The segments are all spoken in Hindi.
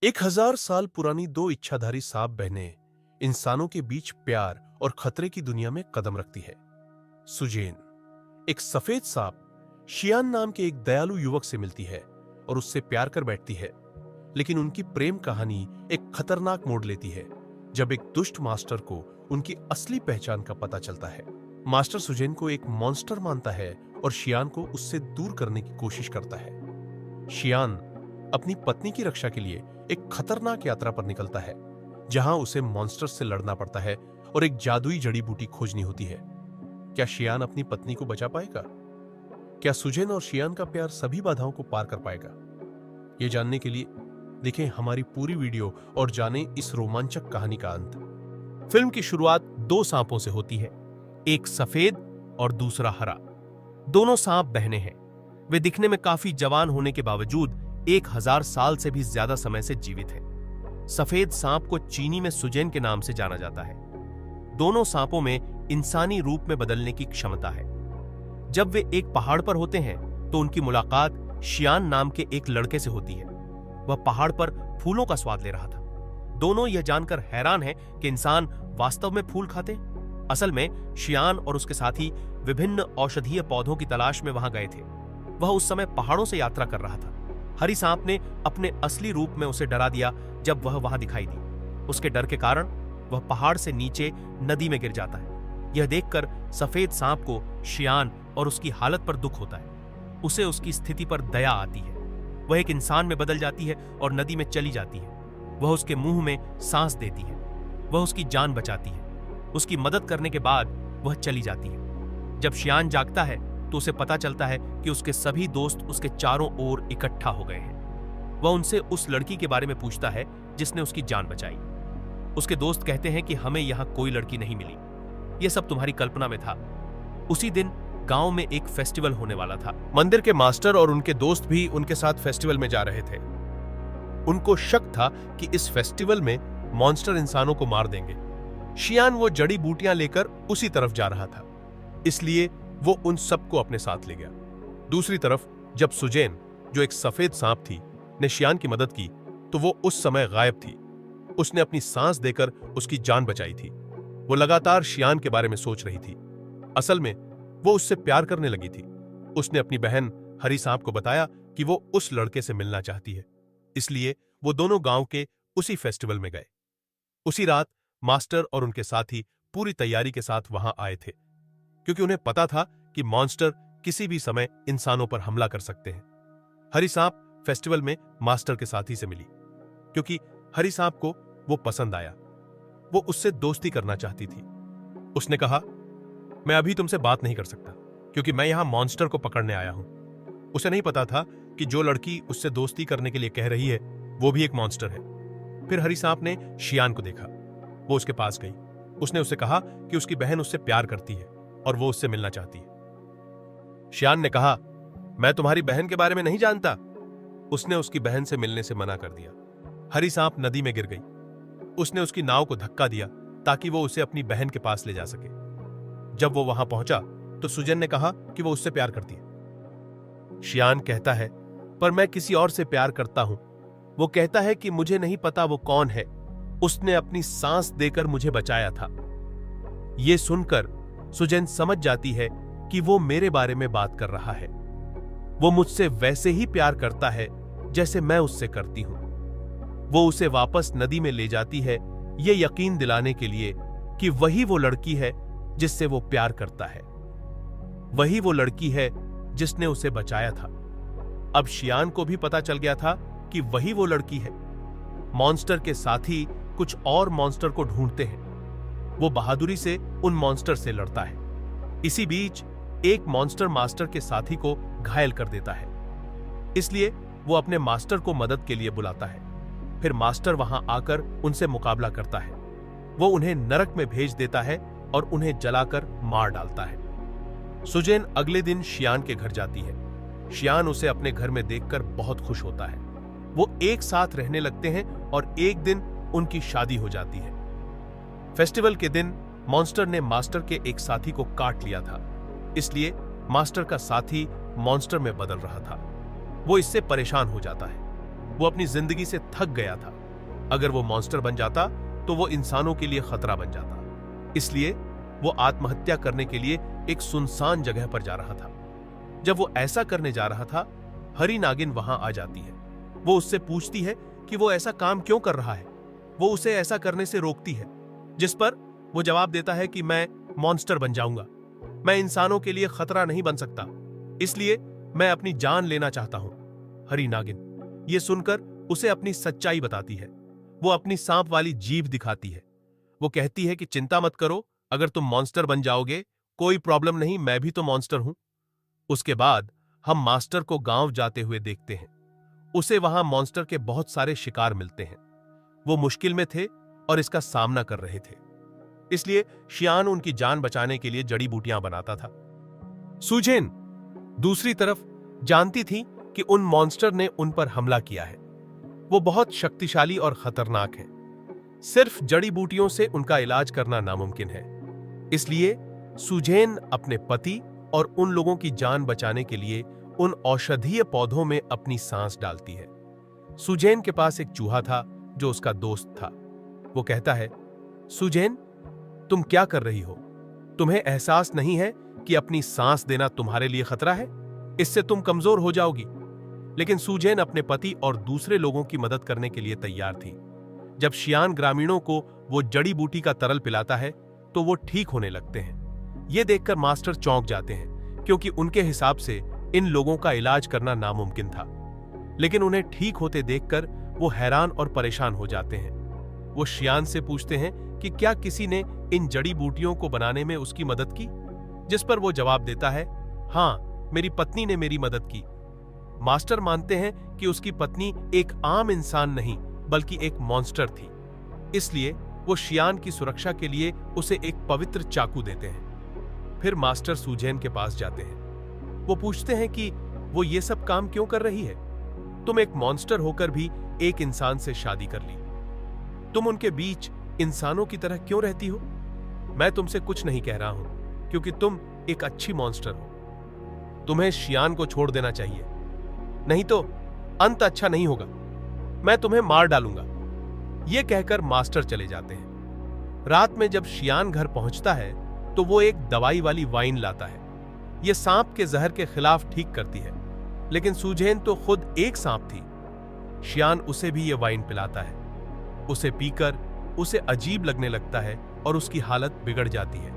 1000 साल पुरानी दो इच्छाधारी सांप बहनें इंसानों के बीच प्यार और खतरे की दुनिया में कदम रखती है। सुजेन, एक सफेद सांप, शियान नाम के एक दयालु युवक से मिलती है और उससे प्यार कर बैठती है। लेकिन उनकी प्रेम कहानी एक खतरनाक मोड़ लेती है जब एक दुष्ट मास्टर को उनकी असली पहचान का पता चलता है। मास्टर सुजेन को एक मॉन्स्टर मानता है और शियान को उससे दूर करने की कोशिश करता है। शियान अपनी पत्नी की रक्षा के लिए एक खतरनाक यात्रा पर निकलता है, जहां उसे मॉन्स्टर से लड़ना पड़ता है और एक जादुई जड़ी बूटी खोजनी होती है। क्या शियान अपनी पत्नी को बचा पाएगा? क्या सुजेन और शियान का प्यार सभी बाधाओं को पार कर पाएगा? यह जानने के लिए देखें हमारी पूरी वीडियो और जानें इस रोमांचक कहानी का अंत। फिल्म की शुरुआत दो सांपों से होती है, एक सफेद और दूसरा हरा। दोनों सांप बहनें हैं। वे दिखने में काफी जवान होने के बावजूद 1000 साल से भी ज्यादा समय से जीवित हैं। सफेद सांप को चीनी में सुजेन के नाम से जाना जाता है। दोनों सांपों में इंसानी रूप में बदलने की क्षमता है। जब वे एक पहाड़ पर होते हैं तो उनकी मुलाकात शियान नाम के एक लड़के से होती है। वह पहाड़ पर फूलों का स्वाद ले रहा था। दोनों यह जानकर हैरान हैं कि इंसान वास्तव में फूल खाते हैं। असल में शियान और उसके साथी विभिन्न औषधीय पौधों की तलाश में वहां गए थे। वह उस समय पहाड़ों से यात्रा कर रहा था। हरी सांप ने अपने असली रूप में उसे डरा दिया जब वह वहां दिखाई दी। उसके डर के कारण वह पहाड़ से नीचे नदी में गिर जाता है। यह देखकर सफेद सांप को शियान और उसकी हालत पर दुख होता है। उसे उसकी स्थिति पर दया आती है। वह एक इंसान में बदल जाती है और नदी में चली जाती है। वह उसके मुंह में सांस देती है। वह उसकी जान बचाती है। उसकी मदद करने के बाद वह चली जाती है। जब शियान जागता है तो उसे पता चलता है कि उसके सभी दोस्त उसके चारों ओर इकट्ठा हो गए हैं। वह उनसे उस लड़की के बारे में पूछता है जिसने उसकी जान बचाई। उसके दोस्त कहते हैं कि हमें यहां कोई लड़की नहीं मिली, यह सब तुम्हारी कल्पना में था। उसी दिन गांव में एक फेस्टिवल होने वाला था। मंदिर के मास्टर और उनके दोस्त भी उनके साथ फेस्टिवल में जा रहे थे। उनको शक था कि इस फेस्टिवल में मॉन्स्टर इंसानों को मार देंगे। शियान वो जड़ी बूटियां लेकर उसी तरफ जा रहा था, इसलिए वो उन सबको अपने साथ ले गया। दूसरी तरफ जब सुजेन, जो एक सफेद सांप थी, ने शियान की मदद की तो वो उस समय गायब थी। उसने अपनी सांस देकर उसकी जान बचाई थी। वो लगातार शियान के बारे में सोच रही थी। असल में वो उससे प्यार करने लगी थी। उसने अपनी बहन हरी सांप को बताया कि वो उस लड़के से मिलना चाहती है, इसलिए वो दोनों गांव के उसी फेस्टिवल में गए। उसी रात मास्टर और उनके साथी पूरी तैयारी के साथ वहां आए थे, क्योंकि उन्हें पता था कि मॉन्स्टर किसी भी समय इंसानों पर हमला कर सकते हैं। हरी सांप फेस्टिवल में मास्टर के साथी से मिली, क्योंकि हरी सांप को वो पसंद आया। वो उससे दोस्ती करना चाहती थी। उसने कहा, मैं अभी तुमसे बात नहीं कर सकता, क्योंकि मैं यहां मॉन्स्टर को पकड़ने आया हूं। उसे नहीं पता था कि जो लड़की उससे दोस्ती करने के लिए कह रही है वो भी एक मॉन्स्टर है। फिर हरी सांप ने शियान को देखा। वो उसके पास गई। उसने उससे कहा कि उसकी बहन उससे प्यार करती है और वो उससे मिलना चाहती है। शियान ने कहा, मैं तुम्हारी बहन के बारे में नहीं जानता। उसने उसकी बहन से मिलने से मना कर दिया। हरी सांप नदी में गिर गई। उसने उसकी नाव को धक्का दिया ताकि वो उसे अपनी बहन के पास ले जा सके। जब वो वहां पहुंचा तो सुजेन ने कहा कि वो उससे प्यार करती है। शियान कहता है, पर मैं किसी और से प्यार करता हूं। वो कहता है कि मुझे नहीं पता वो कौन है। उसने अपनी सांस देकर मुझे बचाया था। ये सुनकर सुजेन समझ जाती है कि वो मेरे बारे में बात कर रहा है। वो मुझसे वैसे ही प्यार करता है जैसे मैं उससे करती हूं। वो उसे वापस नदी में ले जाती है, ये यकीन दिलाने के लिए कि वही वो लड़की है जिससे वो प्यार करता है। वही वो लड़की है जिसने उसे बचाया था। अब शियान को भी पता चल गया था कि वही वो लड़की है। मॉन्स्टर के साथी कुछ और मॉन्स्टर को ढूंढते हैं। वो बहादुरी से उन मॉन्स्टर से लड़ता है। इसी बीच एक मॉन्स्टर मास्टर के साथी को घायल कर देता है, इसलिए वो अपने मास्टर को मदद के लिए बुलाता है। फिर मास्टर वहां आकर उनसे मुकाबला करता है। वो उन्हें नरक में भेज देता है और उन्हें जलाकर मार डालता है। सुजेन अगले दिन शियान के घर जाती है। शियान उसे अपने घर में देखकर बहुत खुश होता है। वो एक साथ रहने लगते हैं और एक दिन उनकी शादी हो जाती है। फेस्टिवल के दिन मॉन्स्टर ने मास्टर के एक साथी को काट लिया था, इसलिए मास्टर का साथी मॉन्स्टर में बदल रहा था। वो इससे परेशान हो जाता है। वो अपनी जिंदगी से थक गया था। अगर वो मॉन्स्टर बन जाता तो वो इंसानों के लिए खतरा बन जाता। इसलिए वो आत्महत्या करने के लिए एक सुनसान जगह पर जा रहा था। जब वो ऐसा करने जा रहा था, हरी नागिन वहां आ जाती है। वो उससे पूछती है कि वो ऐसा काम क्यों कर रहा है। वो उसे ऐसा करने से रोकती है, जिस पर वो जवाब देता है कि मैं मॉन्स्टर बन जाऊंगा। मैं इंसानों के लिए खतरा नहीं बन सकता, इसलिए मैं अपनी जान लेना चाहता हूं। हरी नागिन ये सुनकर उसे अपनी सच्चाई बताती है। वो अपनी सांप वाली जीभ दिखाती है। वो कहती है कि चिंता मत करो, अगर तुम मॉन्स्टर बन जाओगे कोई प्रॉब्लम नहीं, मैं भी तो मॉन्स्टर हूं। उसके बाद हम मास्टर को गांव जाते हुए देखते हैं। उसे वहां मॉन्स्टर के बहुत सारे शिकार मिलते हैं। वो मुश्किल में थे और इसका सामना कर रहे थे, इसलिए शियान उनकी जान बचाने के लिए जड़ी बूटियां बनाता था। सुजेन दूसरी तरफ जानती थी कि उन मॉन्स्टर ने उन पर हमला किया है। वो बहुत शक्तिशाली और खतरनाक है। सिर्फ जड़ी बूटियों से उनका इलाज करना नामुमकिन है। इसलिए सुजेन अपने पति और उन लोगों की जान बचाने के लिए उन औषधीय पौधों में अपनी सांस डालती है। सुजेन के पास एक चूहा था जो उसका दोस्त था। वो कहता है, सुजेन तुम क्या कर रही हो? तुम्हें एहसास नहीं है कि अपनी सांस देना तुम्हारे लिए खतरा है? इससे तुम कमजोर हो जाओगी। लेकिन सुजेन अपने पति और दूसरे लोगों की मदद करने के लिए तैयार थी। जब शियान ग्रामीणों को वो जड़ी बूटी का तरल पिलाता है तो वो ठीक होने लगते हैं। ये देखकर मास्टर चौंक जाते हैं, क्योंकि उनके हिसाब से इन लोगों का इलाज करना नामुमकिन था। लेकिन उन्हें ठीक होते देखकर वो हैरान और परेशान हो जाते हैं। वो शियान से पूछते हैं कि क्या किसी ने इन जड़ी बूटियों को बनाने में उसकी मदद की? जिस पर वो जवाब देता है, हाँ, मेरी पत्नी ने मेरी मदद की। मास्टर मानते हैं कि उसकी पत्नी एक आम इंसान नहीं बल्कि एक मॉन्स्टर थी। इसलिए वो शियान की सुरक्षा के लिए उसे एक पवित्र चाकू देते हैं। फिर मास्टर सुजेन के पास जाते हैं। वो पूछते हैं कि वो ये सब काम क्यों कर रही है? तुम एक मॉन्स्टर होकर भी एक इंसान से शादी कर ली। तुम उनके बीच इंसानों की तरह क्यों रहती हो? मैं तुमसे कुछ नहीं कह रहा हूं, क्योंकि तुम एक अच्छी मॉन्स्टर हो। तुम्हें शियान को छोड़ देना चाहिए, नहीं तो अंत अच्छा नहीं होगा। मैं तुम्हें मार डालूंगा। यह कहकर मास्टर चले जाते हैं। रात में जब शियान घर पहुंचता है तो वो एक दवाई वाली वाइन लाता है। यह सांप के जहर के खिलाफ ठीक करती है, लेकिन सुजेन तो खुद एक सांप थी। शियान उसे भी यह वाइन पिलाता है। उसे पीकर उसे अजीब लगने लगता है और उसकी हालत बिगड़ जाती है।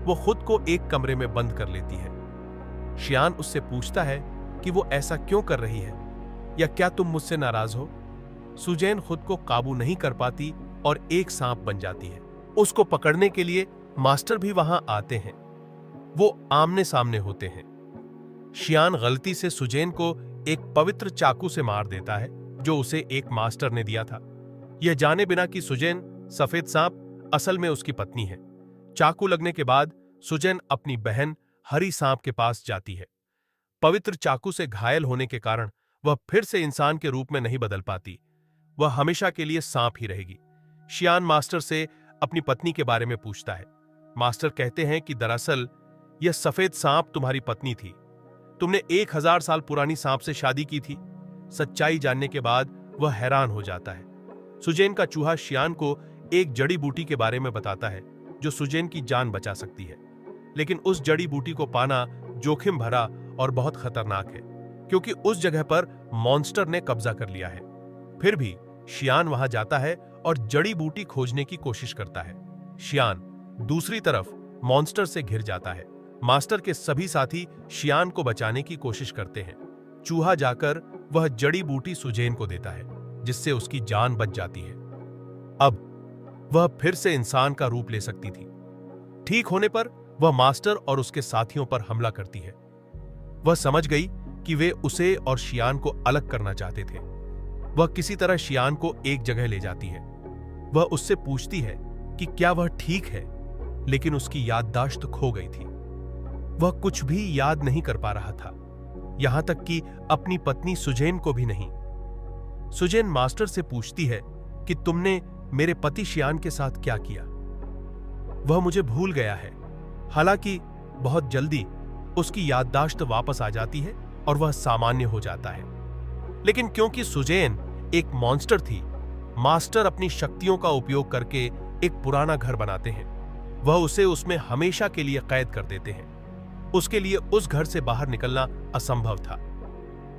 वो खुद को एक कमरे में बंद कर लेती है। शियान उससे पूछता है कि वो ऐसा क्यों कर रही है, या क्या तुम मुझसे नाराज हो? सुजेन खुद को काबू नहीं कर पाती और एक सांप बन जाती है। उसको पकड़ने के लिए मास्टर भी वहां आते हैं। वो आमने सामने होते हैं। शियान गलती से सुजेन को एक पवित्र चाकू से मार देता है जो उसे एक मास्टर ने दिया था, यह जाने बिना कि सुजेन सफेद सांप असल में उसकी पत्नी है। चाकू लगने के बाद सुजेन अपनी बहन हरी सांप के पास जाती है। पवित्र चाकू से घायल होने के कारण वह फिर से इंसान के रूप में नहीं बदल पाती। वह हमेशा के लिए सांप ही रहेगी। शियान मास्टर से अपनी पत्नी के बारे में पूछता है। मास्टर कहते हैं कि दरअसल यह सफेद सांप तुम्हारी पत्नी थी। तुमने 1000 साल पुरानी सांप से शादी की थी। सच्चाई जानने के बाद वह हैरान हो जाता है। सुजेन का चूहा शियान को एक जड़ी बूटी के बारे में बताता है जो सुजेन की जान बचा सकती है। लेकिन उस जड़ी बूटी को पाना जोखिम भरा और बहुत खतरनाक है, क्योंकि उस जगह पर मॉन्स्टर ने कब्जा कर लिया है। फिर भी शियान वहां जाता है और जड़ी बूटी खोजने की कोशिश करता है। शियान दूसरी तरफ मॉन्स्टर से घिर जाता है। मास्टर के सभी साथी शियान को बचाने की कोशिश करते हैं। चूहा जाकर वह जड़ी बूटी सुजेन को देता है, जिससे उसकी जान बच जाती है। अब वह फिर से इंसान का रूप ले सकती थी। ठीक होने पर वह मास्टर और उसके साथियों पर हमला करती है। वह समझ गई कि वे उसे और शियान को अलग करना चाहते थे। वह किसी तरह शियान को एक जगह ले जाती है। वह उससे पूछती है कि क्या वह ठीक है, लेकिन उसकी याददाश्त खो गई थी। वह कुछ भी याद नहीं कर पा रहा था, यहां तक कि अपनी पत्नी सुजेन को भी नहीं। सुजेन मास्टर से पूछती है कि तुमने मेरे पति शियान के साथ क्या किया? वह मुझे भूल गया है। हालांकि बहुत जल्दी उसकी याददाश्त वापस आ जाती है और वह सामान्य हो जाता है। लेकिन क्योंकि सुजेन एक मॉन्स्टर थी, मास्टर अपनी शक्तियों का उपयोग करके एक पुराना घर बनाते हैं। वह उसे उसमें हमेशा के लिए कैद कर देते हैं। उसके लिए उस घर से बाहर निकलना असंभव था।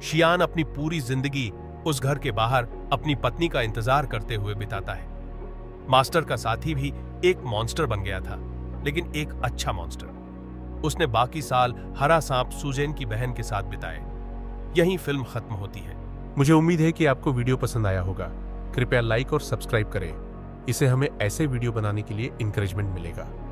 शियान अपनी पूरी जिंदगी उस घर के बाहर अपनी पत्नी का इंतजार करते हुए बिताता है। मास्टर का साथी भी एक मॉन्स्टर बन गया था, लेकिन एक अच्छा मॉन्स्टर। उसने बाकी साल हरा सांप सुजेन की बहन के साथ बिताए। यहीं फिल्म खत्म होती है। मुझे उम्मीद है कि आपको वीडियो पसंद आया होगा। कृपया लाइक और सब्सक्राइब करें। इससे हमें ऐसे वीडियो बनाने के लिए इंकरेजमेंट मिलेगा।